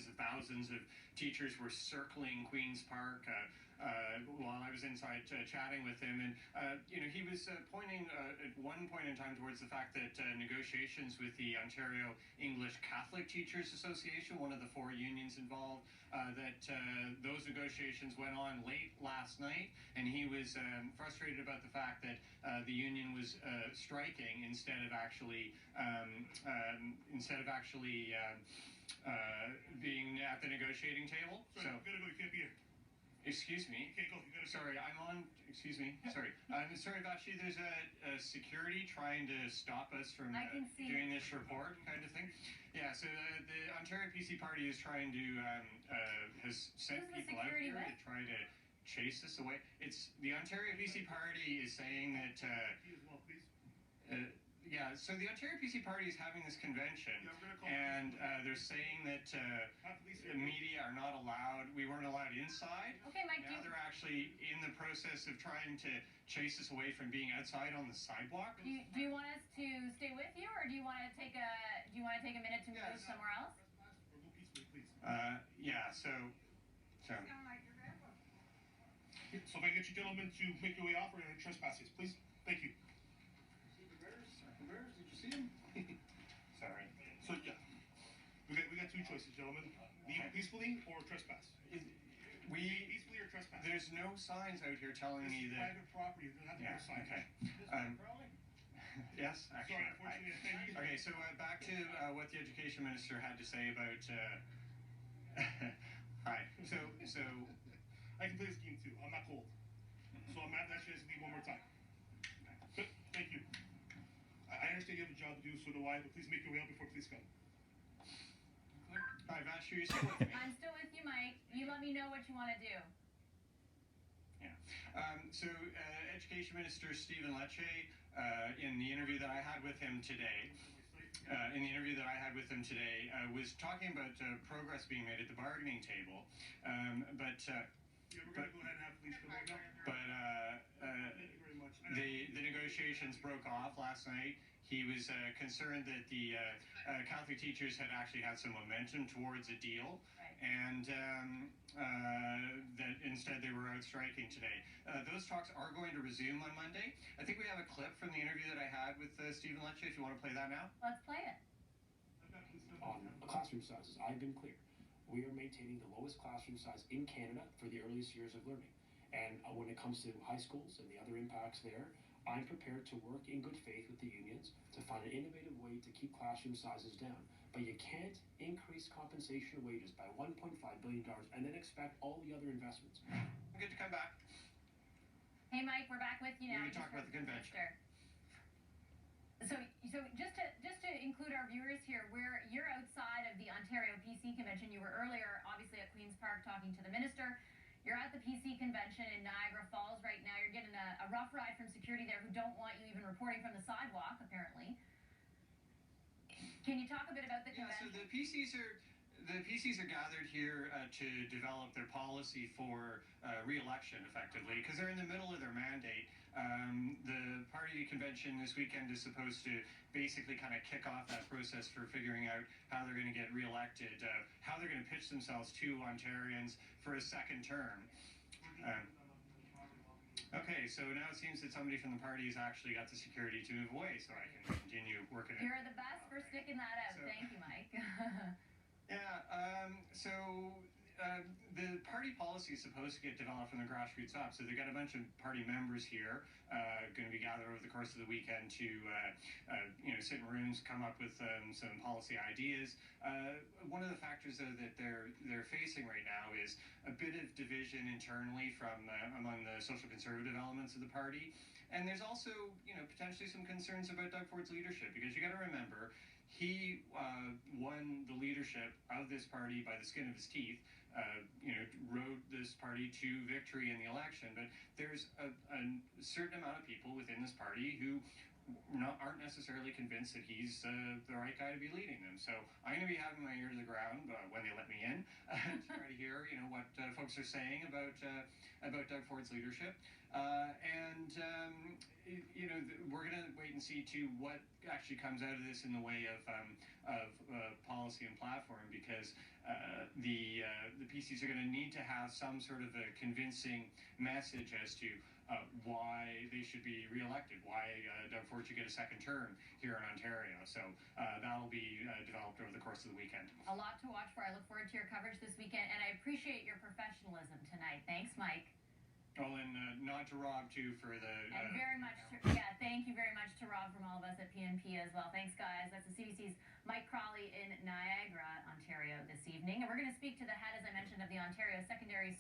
tens of thousands of teachers were circling Queen's Park while I was inside chatting with him. And, he was pointing at one point in time towards the fact that negotiations with the Ontario English Catholic Teachers Association, one of the four unions involved, that those negotiations went on late last night, and he was frustrated about the fact that the union was striking instead of actually being at the negotiating table. Sorry, you gotta go. You can't be here. Excuse me. You can't go. You gotta go. Sorry, I'm on. Excuse me. Sorry. Sorry, Vashi. There's a security trying to stop us from doing this report, kind of thing. Yeah. So the Ontario PC Party is trying to has sent people out here to try to chase us away. It's the Ontario PC Party is saying that. You as well, please. Yeah, so the Ontario PC Party is having this convention, and they're saying that the media are not allowed. We weren't allowed inside. Okay, Mike. Now they're actually in the process of trying to chase us away from being outside on the sidewalk. Do you want us to stay with you, or do you want to take a minute to move somewhere else? Yeah. So. So if I get you gentlemen to make your way off, we're going to trespass, please. Thank you. Did you see him? Sorry. So yeah, we got two choices, gentlemen: leave peacefully or trespass. Peacefully or trespass. There's no signs out here telling me that. Private property. There have to be signs. Okay. Yes, actually. Sorry, unfortunately. Okay, so back to what the education minister had to say about. Hi. So. I can play this game too. I'm not cold, so I'm not asking you one more time. Thank you. I understand you have a job to do, so do I, but please make your way out before police come. Hi, Vash, are you still with me? I'm still with you, Mike. You let me know what you want to do. Yeah. So, Education Minister Stephen Lecce, in the interview that I had with him today, was talking about progress being made at the bargaining table, but we're going to go ahead and have police come right now. Thank you very much. The negotiations broke off last night. He was concerned that the Catholic teachers had actually had some momentum towards a deal, and that instead they were out striking today. Those talks are going to resume on Monday. I think we have a clip from the interview that I had with Stephen Lecce, if you want to play that now. Let's play it. On classroom sizes, I've been clear. We are maintaining the lowest classroom size in Canada for the earliest years of learning. And when it comes to high schools and the other impacts there, I'm prepared to work in good faith with the unions to find an innovative way to keep classroom sizes down. But you can't increase compensation wages by $1.5 billion and then expect all the other investments. Good to come back. Hey, Mike, we're back with you now. We can talk about the convention. So just to include our viewers here, you're outside of the Ontario PC convention. You were earlier, obviously, at Queen's Park talking to the minister. You're at the PC convention in Niagara Falls right now. You're getting a rough ride from security there who don't want you even reporting from the sidewalk, apparently. Can you talk a bit about the convention? So the PCs are gathered here to develop their policy for re-election, effectively, because they're in the middle of their mandate. The party convention this weekend is supposed to basically kind of kick off that process for figuring out how they're going to get re-elected, how they're going to pitch themselves to Ontarians for a second term. Okay, so now it seems that somebody from the party has actually got the security to move away, so I can continue working it. You're the best for sticking that out. Thank you, Mike. The party policy is supposed to get developed from the grassroots up. So they've got a bunch of party members here going to be gathered over the course of the weekend to sit in rooms, come up with some policy ideas. One of the factors, though, that they're facing right now is a bit of division internally from among the social conservative elements of the party. And there's also, potentially some concerns about Doug Ford's leadership, because you got to remember, he won the leadership of this party by the skin of his teeth, rode this party to victory in the election. But there's a certain amount of people within this party who aren't necessarily convinced that he's the right guy to be leading them. So I'm going to be having my ear to the ground when they let me in to try to hear, what folks are saying about Doug Ford's leadership, we're going to wait and see too what actually comes out of this in the way of policy and platform, because the PCs are going to need to have some sort of a convincing message as to why they should be reelected, why Doug Ford should get a second term here in Ontario. So that'll be developed over the course of the weekend. A lot to watch for. I look forward to your coverage this weekend, and I appreciate your professionalism tonight. Thanks, Mike. Oh, and nod to Rob too for the. And very much, thank you very much to Rob from all of us at PNP as well. Thanks, guys. That's the CBC's Mike Crawley in Niagara, Ontario this evening. And we're going to speak to the head, as I mentioned, of the Ontario Secondary